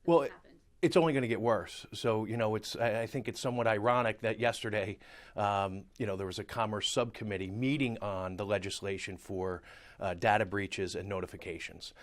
Well, has happened. it's only going to get worse. So, I think it's somewhat ironic that yesterday, there was a Commerce subcommittee meeting on the legislation for data breaches and notifications.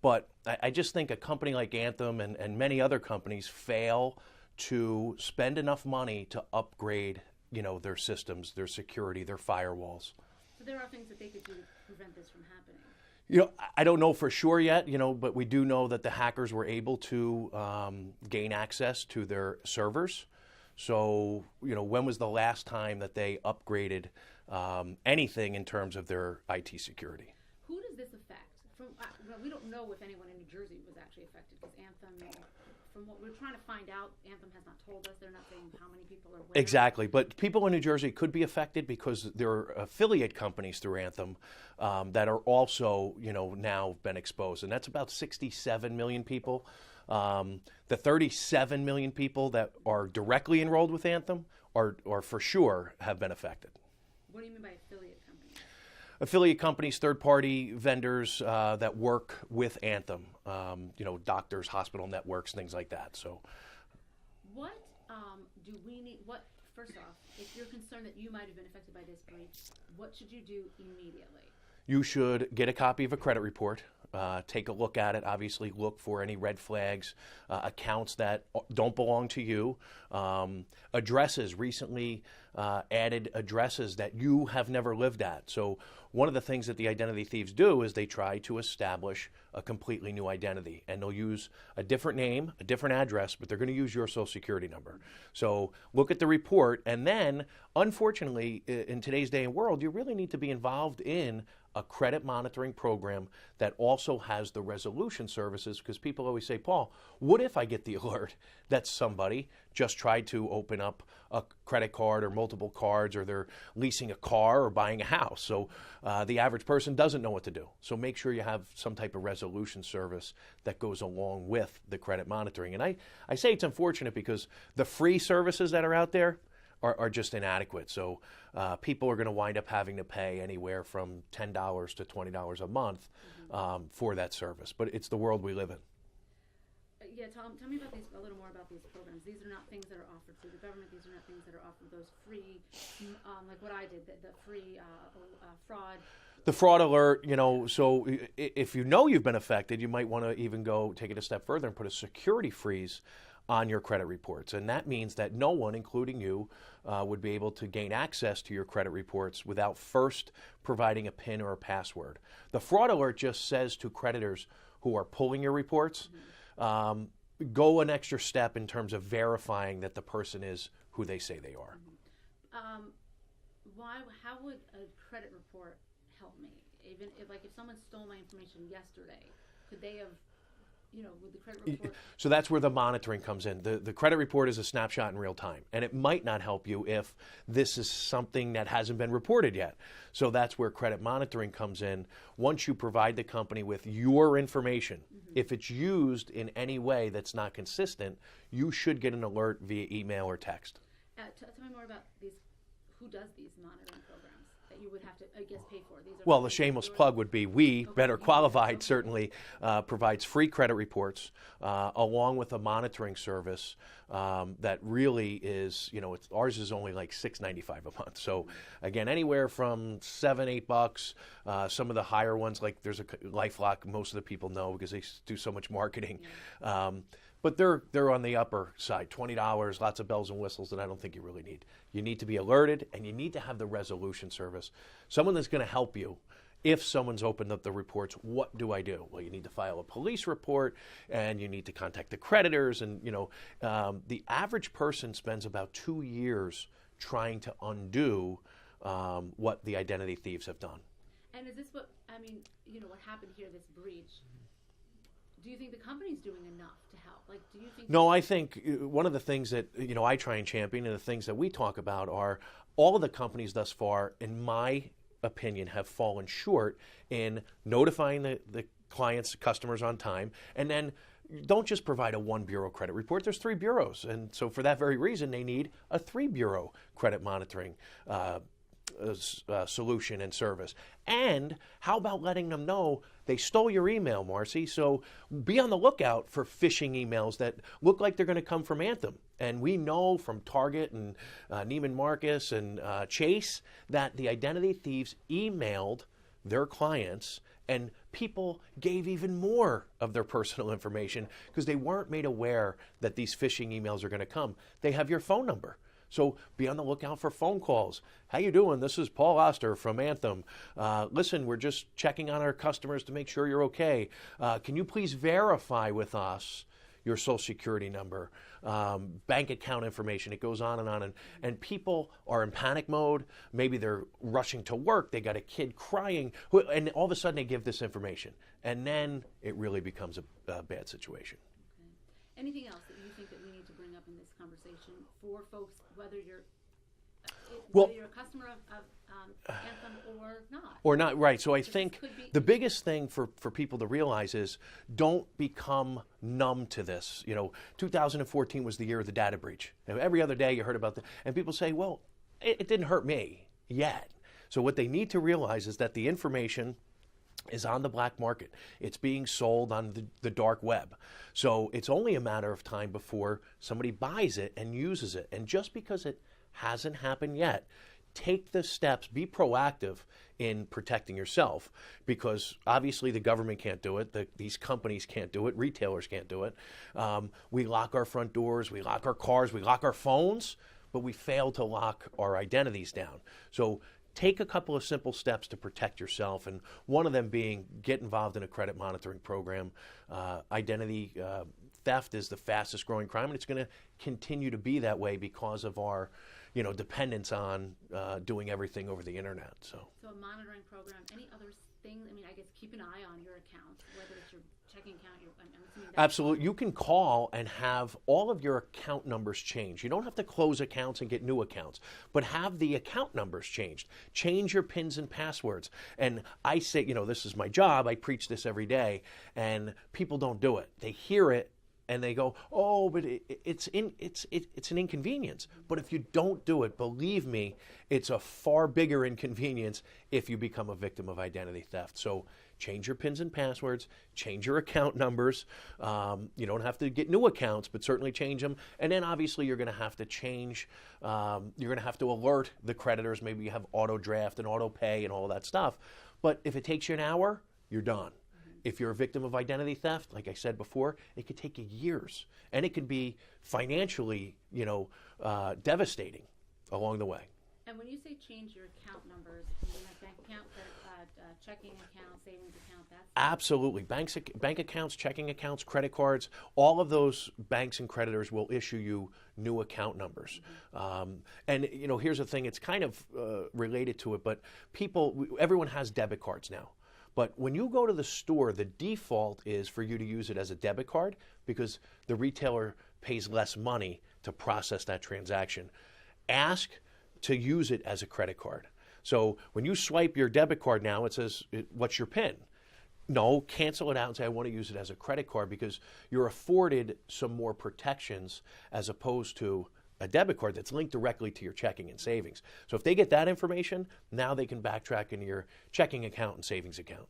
But I just think a company like Anthem and many other companies fail to spend enough money to upgrade, their systems, their security, their firewalls. So there are things that they could do to prevent this from happening. I don't know for sure yet, but we do know that the hackers were able to gain access to their servers. So, when was the last time that they upgraded anything in terms of their IT security? Who does this affect? Well, we don't know if anyone in New Jersey was actually affected because Anthem, from what we're trying to find out, Anthem has not told us. They're not saying how many people are where. Exactly, but people in New Jersey could be affected because there are affiliate companies through Anthem that are also, now been exposed, and that's about 67 million people. The 37 million people that are directly enrolled with Anthem are for sure have been affected. What do you mean by affiliate companies? Affiliate companies, third-party vendors that work with Anthem, doctors, hospital networks, things like that. So, what do we need? First off, if you're concerned that you might have been affected by this breach, what should you do immediately? You should get a copy of a credit report. Take a look at it. Obviously, look for any red flags, accounts that don't belong to you, addresses, recently added addresses that you have never lived at. So one of the things that the identity thieves do is they try to establish a completely new identity, and they'll use a different name, a different address, but they're going to use your social security number. So look at the report, and then, unfortunately, in today's day and world, you really need to be involved in a credit monitoring program that also has the resolution services, because people always say, Paul, what if I get the alert that somebody just tried to open up a credit card or multiple cards, or they're leasing a car or buying a house? So the average person doesn't know what to do. So make sure you have some type of resolution service that goes along with the credit monitoring. And I say it's unfortunate because the free services that are out there are just inadequate. So people are going to wind up having to pay anywhere from $10 to $20 a month for that service. But it's the world we live in. Yeah, tell me about a little more about these programs. These are not things that are offered through the government. These are not things that are offered, those free, like what I did, the free fraud. The fraud alert, so if you've been affected, you might want to even go take it a step further and put a security freeze on your credit reports. And that means that no one, including you, would be able to gain access to your credit reports without first providing a PIN or a password. The fraud alert just says to creditors who are pulling your reports, go an extra step in terms of verifying that the person is who they say they are. How would a credit report help me? Even if someone stole my information yesterday, could they have, with the credit report? So that's where the monitoring comes in. The credit report is a snapshot in real time, and it might not help you if this is something that hasn't been reported yet. So that's where credit monitoring comes in. Once you provide the company with your information, if it's used in any way that's not consistent, you should get an alert via email or text. Tell me more about these. Who does these monitoring programs that you would have to, I guess, pay for? Well, the shameless plug would be Better Qualified, certainly provides free credit reports along with a monitoring service that really is, ours is only like $6.95 a month. So again, anywhere from $7-8. Some of the higher ones, like there's a LifeLock, most of the people know because they do so much marketing. But they're on the upper side, $20, lots of bells and whistles that I don't think you really need. You need to be alerted, and you need to have the resolution service. Someone that's going to help you. If someone's opened up the reports, what do I do? Well, you need to file a police report, and you need to contact the creditors. And, the average person spends about 2 years trying to undo what the identity thieves have done. And is this what happened here, this breach? Do you think the company's doing enough to help? Do you think? No, I think one of the things that I try and champion, and the things that we talk about, are all of the companies thus far, in my opinion, have fallen short in notifying the clients, customers on time, and then don't just provide a one bureau credit report. There's 3 bureaus, and so for that very reason, they need a 3 bureau credit monitoring solution and service. And how about letting them know they stole your email, Marcy? So be on the lookout for phishing emails that look like they're going to come from Anthem. And we know from Target and Neiman Marcus and Chase that the identity thieves emailed their clients, and people gave even more of their personal information because they weren't made aware that these phishing emails are going to come. They have your phone number. So be on the lookout for phone calls. How you doing? This is Paul Oster from Anthem. Listen, we're just checking on our customers to make sure you're okay. Can you please verify with us your social security number, bank account information? It goes on. And people are in panic mode. Maybe they're rushing to work. They got a kid crying. And all of a sudden they give this information. And then it really becomes a bad situation. Okay. Anything else that you think that we need to bring up in this conversation for folks, whether you're a customer of Anthem or not? Or not, right. So I think the biggest thing for people to realize is don't become numb to this. 2014 was the year of the data breach. Every other day you heard about that. And people say, well, it didn't hurt me yet. So what they need to realize is that the information is on the black market. It's being sold on the dark web. So it's only a matter of time before somebody buys it and uses it. And just because it hasn't happened yet, take the steps, be proactive in protecting yourself, because obviously the government can't do it, these companies can't do it, retailers can't do it. We lock our front doors, we lock our cars, we lock our phones, but we fail to lock our identities down. So take a couple of simple steps to protect yourself, and one of them being get involved in a credit monitoring program. Identity theft is the fastest growing crime, and it's going to continue to be that way because of our dependence on doing everything over the internet. So a monitoring program, any other things? I guess keep an eye on your account, whether it's your checking account. Absolutely. You can call and have all of your account numbers changed. You don't have to close accounts and get new accounts, but have the account numbers changed. Change your PINs and passwords. And I say, this is my job. I preach this every day, and people don't do it. They hear it and they go, oh, but it's an inconvenience. But if you don't do it, believe me, it's a far bigger inconvenience if you become a victim of identity theft. So change your PINs and passwords, change your account numbers. You don't have to get new accounts, but certainly change them. And then obviously you're going to have to change, you're going to have to alert the creditors. Maybe you have auto draft and auto pay and all that stuff. But if it takes you an hour, you're done. If you're a victim of identity theft, like I said before, it could take you years, and it could be financially, devastating along the way. And when you say change your account numbers, you mean like bank account, checking account, savings account, that's... Absolutely. Bank accounts, checking accounts, credit cards, all of those banks and creditors will issue you new account numbers. Mm-hmm. And here's the thing, it's kind of related to it, but everyone has debit cards now. But when you go to the store, the default is for you to use it as a debit card because the retailer pays less money to process that transaction. Ask to use it as a credit card. So when you swipe your debit card now, it says, what's your PIN? No, cancel it out and say, I want to use it as a credit card, because you're afforded some more protections as opposed to a debit card that's linked directly to your checking and savings. So if they get that information, now they can backtrack into your checking account and savings account.